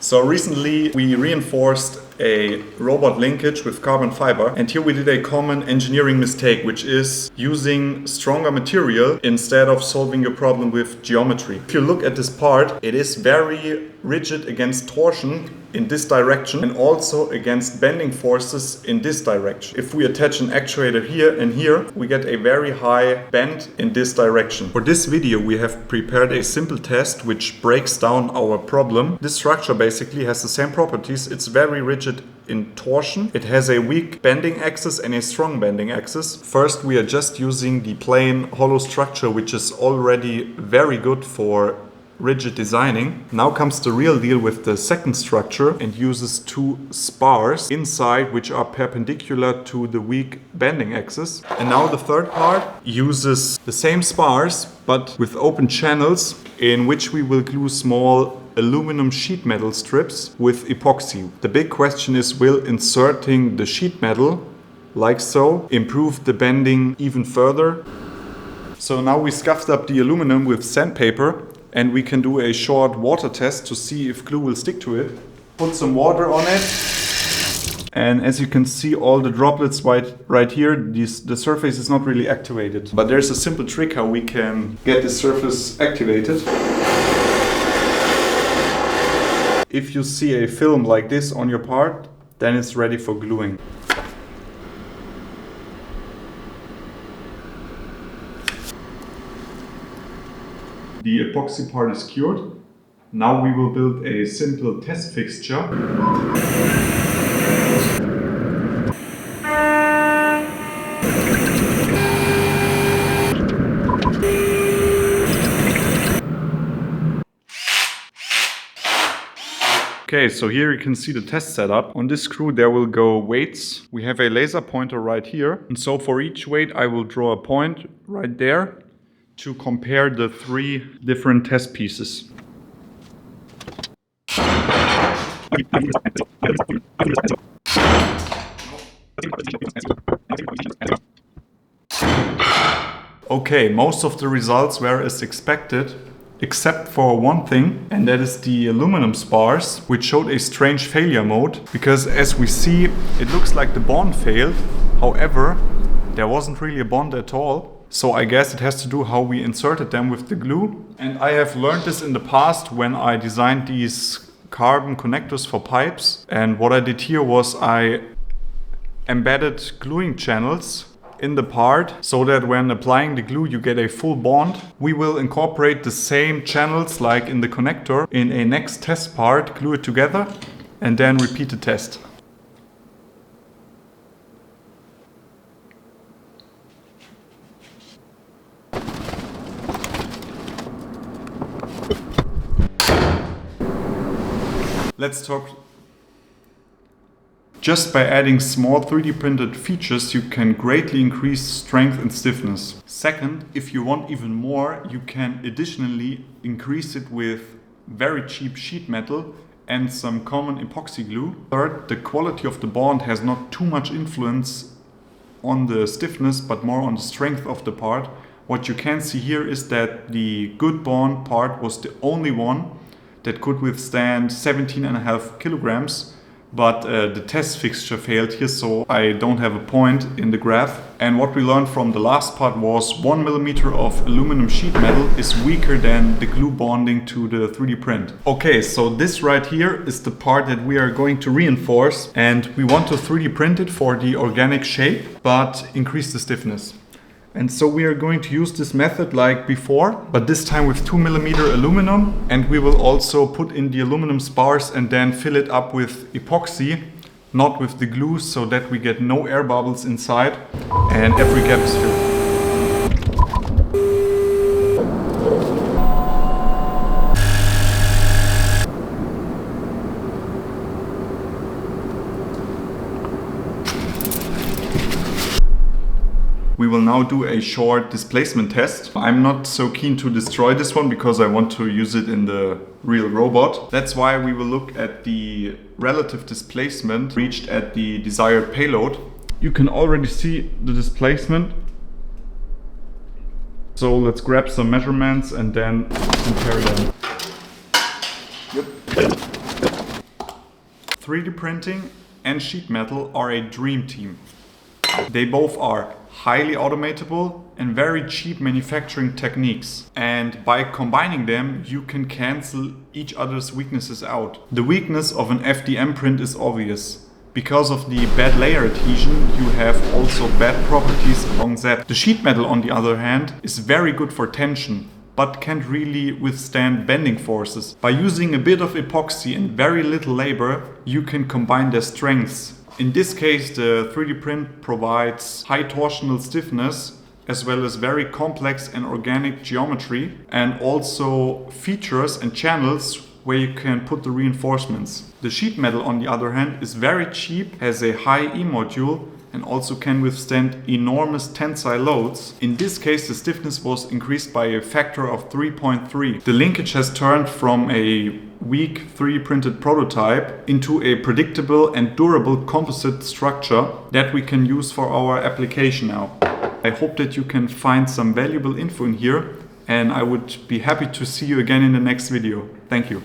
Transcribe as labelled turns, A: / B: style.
A: So recently we reinforced a robot linkage with carbon fiber, and here we did a common engineering mistake, which is using stronger material instead of solving your problem with geometry. If you look at this part, it is very rigid against torsion in this direction and also against bending forces in this direction. If we attach an actuator here and here, we get a very high bend in this direction. For this video we have prepared a simple test which breaks down our problem. This structure basically has the same properties. It's very rigid in torsion. It has a weak bending axis and a strong bending axis. First we are just using the plain hollow structure, which is already very good for rigid designing. Now comes the real deal with the second structure, and uses two spars inside which are perpendicular to the weak bending axis. And now the third part uses the same spars but with open channels in which we will glue small aluminum sheet metal strips with epoxy. The big question is, will inserting the sheet metal like so improve the bending even further? So now we scuffed up the aluminum with sandpaper, and we can do a short water test to see if glue will stick to it. Put some water on it, and as you can see, all the droplets right here, the surface is not really activated. But there's a simple trick how we can get the surface activated. If you see a film like this on your part, then it's ready for gluing. The epoxy part is cured. Now we will build a simple test fixture. Okay, so here you can see the test setup. On this screw there will go weights. We have a laser pointer right here. And so for each weight I will draw a point right there to compare the three different test pieces. Okay, most of the results were as expected, except for one thing, and that is the aluminum spars, which showed a strange failure mode, because as we see, it looks like the bond failed. However, there wasn't really a bond at all. So I guess it has to do how we inserted them with the glue. And I have learned this in the past when I designed these carbon connectors for pipes. And what I did here was I embedded gluing channels in the part so that when applying the glue you get a full bond. We will incorporate the same channels like in the connector in a next test part, glue it together, and then repeat the test. Let's talk. Just by adding small 3D printed features, you can greatly increase strength and stiffness. Second, if you want even more, you can additionally increase it with very cheap sheet metal and some common epoxy glue. Third, the quality of the bond has not too much influence on the stiffness, but more on the strength of the part. What you can see here is that the good bond part was the only one that could withstand 17.5 kilograms, but the test fixture failed here, so I don't have a point in the graph. And what we learned from the last part was 1 millimeter of aluminum sheet metal is weaker than the glue bonding to the 3D print. Okay, so this right here is the part that we are going to reinforce, and we want to 3D print it for the organic shape, but increase the stiffness. And so we are going to use this method like before, but this time with 2 millimeter aluminum, and we will also put in the aluminum spars and then fill it up with epoxy, not with the glue, so that we get no air bubbles inside and every gap is filled. We will now do a short displacement test. I'm not so keen to destroy this one because I want to use it in the real robot. That's why we will look at the relative displacement reached at the desired payload. You can already see the displacement. So let's grab some measurements and then compare them. Yep. 3D printing and sheet metal are a dream team. They both are highly automatable and very cheap manufacturing techniques. And by combining them, you can cancel each other's weaknesses out. The weakness of an FDM print is obvious. Because of the bad layer adhesion, you have also bad properties along that. The sheet metal, on the other hand, is very good for tension, but can't really withstand bending forces. By using a bit of epoxy and very little labor, you can combine their strengths. In this case, the 3D print provides high torsional stiffness, as well as very complex and organic geometry, and also features and channels where you can put the reinforcements. The sheet metal, on the other hand, is very cheap, has a high E module, and also can withstand enormous tensile loads. In this case, the stiffness was increased by a factor of 3.3. The linkage has turned from a weak 3D printed prototype into a predictable and durable composite structure that we can use for our application now. I hope that you can find some valuable info in here, and I would be happy to see you again in the next video. Thank you.